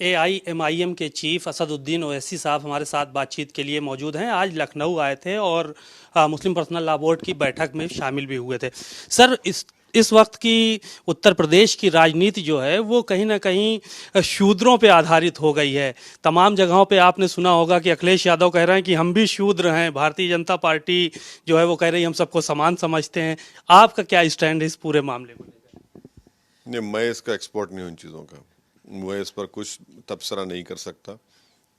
AIMIM के chief Asaduddin Owaisi साहब हमारे साथ बातचीत के लिए मौजूद हैं। आज लखनऊ आए थे और मुस्लिम पर्सनल लॉ बोर्ड की बैठक में शामिल भी हुए थे। सर, इस वक्त की उत्तर प्रदेश की राजनीति जो है वो कहीं ना कहीं शूद्रों पे आधारित हो गई है। तमाम जगहों पे आपने सुना होगा कि अखिलेश यादव कह रहे हैं कि हम भी शूद्र हैं, भारतीय जनता पार्टी जो है वो कह रही है हम सबको समान समझते हैं। आपका क्या स्टैंड है इस पूरे मामले में? नहीं, मैं इसका एक्सपर्ट नहीं हूँ इन चीज़ों का। मैं इस पर कुछ तबसरा नहीं कर सकता।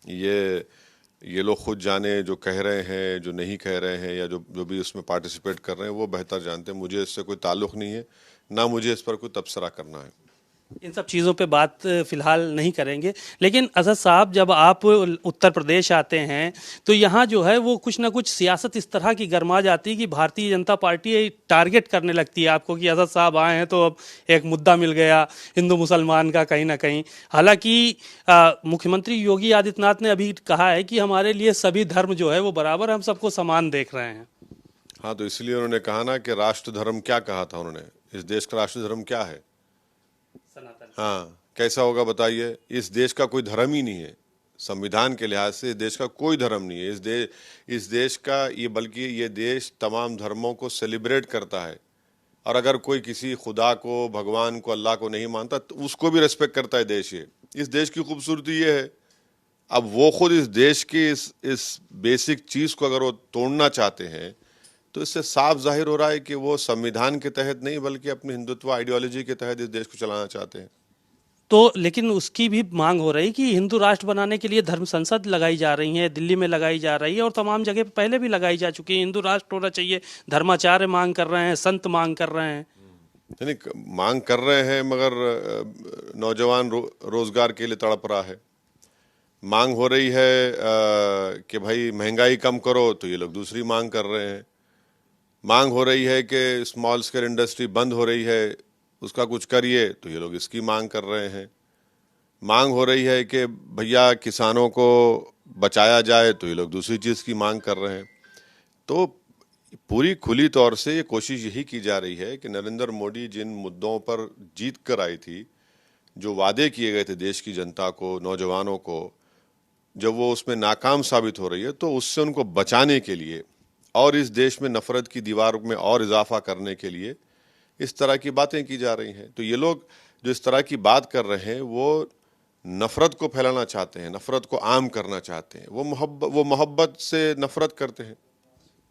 ये लोग खुद जाने जो कह रहे हैं, जो नहीं कह रहे हैं, या जो भी उसमें पार्टिसिपेट कर रहे हैं वो बेहतर जानते हैं। मुझे इससे कोई ताल्लुक़ नहीं है, ना मुझे इस पर कोई तबसरा करना है। इन सब चीज़ों पे बात फिलहाल नहीं करेंगे, लेकिन असद साहब, जब आप उत्तर प्रदेश आते हैं तो यहाँ जो है वो कुछ ना कुछ सियासत इस तरह की गरमा जाती है कि भारतीय जनता पार्टी टारगेट करने लगती है आपको कि असद साहब आए हैं तो अब एक मुद्दा मिल गया हिंदू मुसलमान का कहीं ना कहीं। हालांकि मुख्यमंत्री योगी आदित्यनाथ ने अभी कहा है कि हमारे लिए सभी धर्म जो है वो बराबर, हम सबको समान देख रहे हैं। हाँ, तो इसलिए उन्होंने कहा ना कि राष्ट्र धर्म क्या कहा था उन्होंने। इस देश का राष्ट्र धर्म क्या है? हाँ, कैसा होगा बताइए? इस देश का कोई धर्म ही नहीं है। संविधान के लिहाज से इस देश का कोई धर्म नहीं है। इस देश का बल्कि ये देश तमाम धर्मों को सेलिब्रेट करता है। और अगर कोई किसी खुदा को, भगवान को, अल्लाह को नहीं मानता तो उसको भी रेस्पेक्ट करता है देश। ये इस देश की खूबसूरती ये है। अब वो खुद इस देश की इस बेसिक चीज़ को अगर वो तोड़ना चाहते हैं तो इससे साफ जाहिर हो रहा है कि वो संविधान के तहत नहीं बल्कि अपनी हिंदुत्व आइडियोलॉजी के तहत इस देश को चलाना चाहते हैं। तो लेकिन उसकी भी मांग हो रही कि हिंदू राष्ट्र बनाने के लिए धर्म संसद लगाई जा रही है, दिल्ली में लगाई जा रही है और तमाम जगह पहले भी लगाई जा चुकी है। हिंदू राष्ट्र होना चाहिए, धर्माचार्य मांग कर रहे हैं, संत मांग कर रहे हैं। नहीं, मांग कर रहे हैं, मगर नौजवान रोजगार के लिए तड़प रहा है। मांग हो रही है कि भाई महंगाई कम करो, तो ये लोग दूसरी मांग कर रहे हैं। मांग हो रही है कि स्मॉल स्केल इंडस्ट्री बंद हो रही है, उसका कुछ करिए, तो ये लोग इसकी मांग कर रहे हैं। मांग हो रही है कि भैया किसानों को बचाया जाए, तो ये लोग दूसरी चीज़ की मांग कर रहे हैं। तो पूरी खुली तौर से ये कोशिश यही की जा रही है कि नरेंद्र मोदी जिन मुद्दों पर जीत कर आई थी, जो वादे किए गए थे देश की जनता को, नौजवानों को, जब वो उसमें नाकाम साबित हो रही है तो उससे उनको बचाने के लिए और इस देश में नफरत की दीवार में और इजाफा करने के लिए इस तरह की बातें की जा रही हैं। तो ये लोग जो इस तरह की बात कर रहे हैं वो नफरत को फैलाना चाहते हैं, नफरत को आम करना चाहते हैं। वो मोहब्बत से नफरत करते हैं।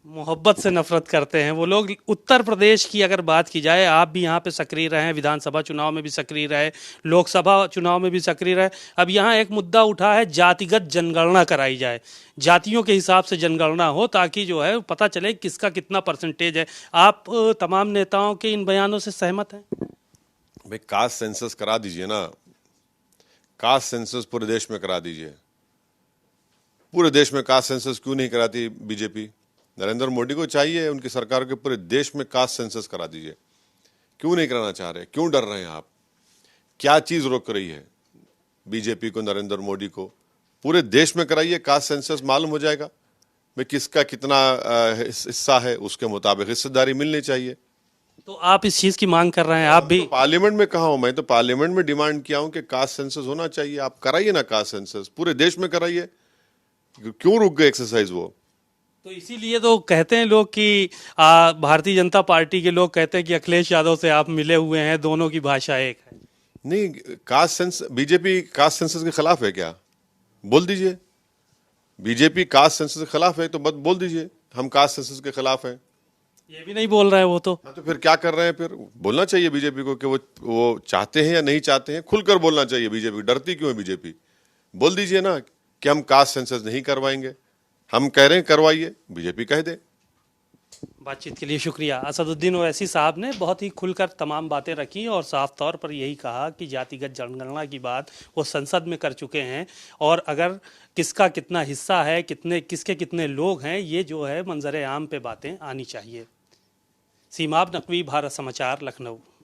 मोहब्बत से नफरत करते हैं वो लोग। उत्तर प्रदेश की अगर बात की जाए, आप भी यहाँ पे सक्रिय रहे हैं, विधानसभा चुनाव में भी सक्रिय रहे, लोकसभा चुनाव में भी सक्रिय रहे। अब यहाँ एक मुद्दा उठा है, जातिगत जनगणना कराई जाए, जातियों के हिसाब से जनगणना हो ताकि जो है पता चले किसका कितना परसेंटेज है। आप तमाम नेताओं के इन बयानों से सहमत हैं? भाई, कास्ट सेंसस करा दीजिए ना। कास्ट सेंसस पूरे देश में करा दीजिए। पूरे देश में कास्ट सेंसस क्यों नहीं कराती बीजेपी? नरेंद्र मोदी को चाहिए, उनकी सरकार के पूरे देश में कास्ट सेंसस करा दीजिए। क्यों नहीं कराना चाह रहे? क्यों डर रहे हैं आप? क्या चीज रोक रही है बीजेपी को, नरेंद्र मोदी को? पूरे देश में कराइए कास्ट सेंसस, मालूम हो जाएगा भाई किसका कितना हिस्सा है, उसके मुताबिक हिस्सेदारी मिलनी चाहिए। तो आप इस चीज की मांग कर रहे हैं? आप भी तो पार्लियामेंट में कहा हूं, मैं तो पार्लियामेंट में डिमांड किया हूं कि कास्ट सेंसस होना चाहिए। आप कराइए ना कास्ट सेंसस, पूरे देश में कराइए। क्यों रुक गए एक्सरसाइज वो? तो इसीलिए तो कहते हैं लोग कि भारतीय जनता पार्टी के लोग कहते हैं कि अखिलेश यादव से आप मिले हुए हैं, दोनों की भाषा एक है। नहीं, caste census, BJP caste census के खिलाफ है क्या? बोल दीजिए। बीजेपी कास्ट सेंसस के खिलाफ है तो बस बोल दीजिए हम कास्ट सेंसस के खिलाफ हैं। ये भी नहीं बोल रहे हैं वो तो। हाँ, तो फिर क्या कर रहे हैं? फिर बोलना चाहिए बीजेपी को कि वो चाहते हैं या नहीं चाहते हैं। खुलकर बोलना चाहिए बीजेपी। डरती क्यों है बीजेपी? बोल दीजिए ना कि हम कास्ट सेंसस नहीं करवाएंगे। हम कह रहे हैं करवाइए, बीजेपी कह दे। बातचीत के लिए शुक्रिया। असदुद्दीन ओवैसी साहब ने बहुत ही खुलकर तमाम बातें रखी और साफ तौर पर यही कहा कि जातिगत जनगणना की बात वो संसद में कर चुके हैं और अगर किसका कितना हिस्सा है, किसके कितने लोग हैं, ये जो है मंजर आम पे बातें आनी चाहिए। सीमाब नकवी, भारत समाचार, लखनऊ।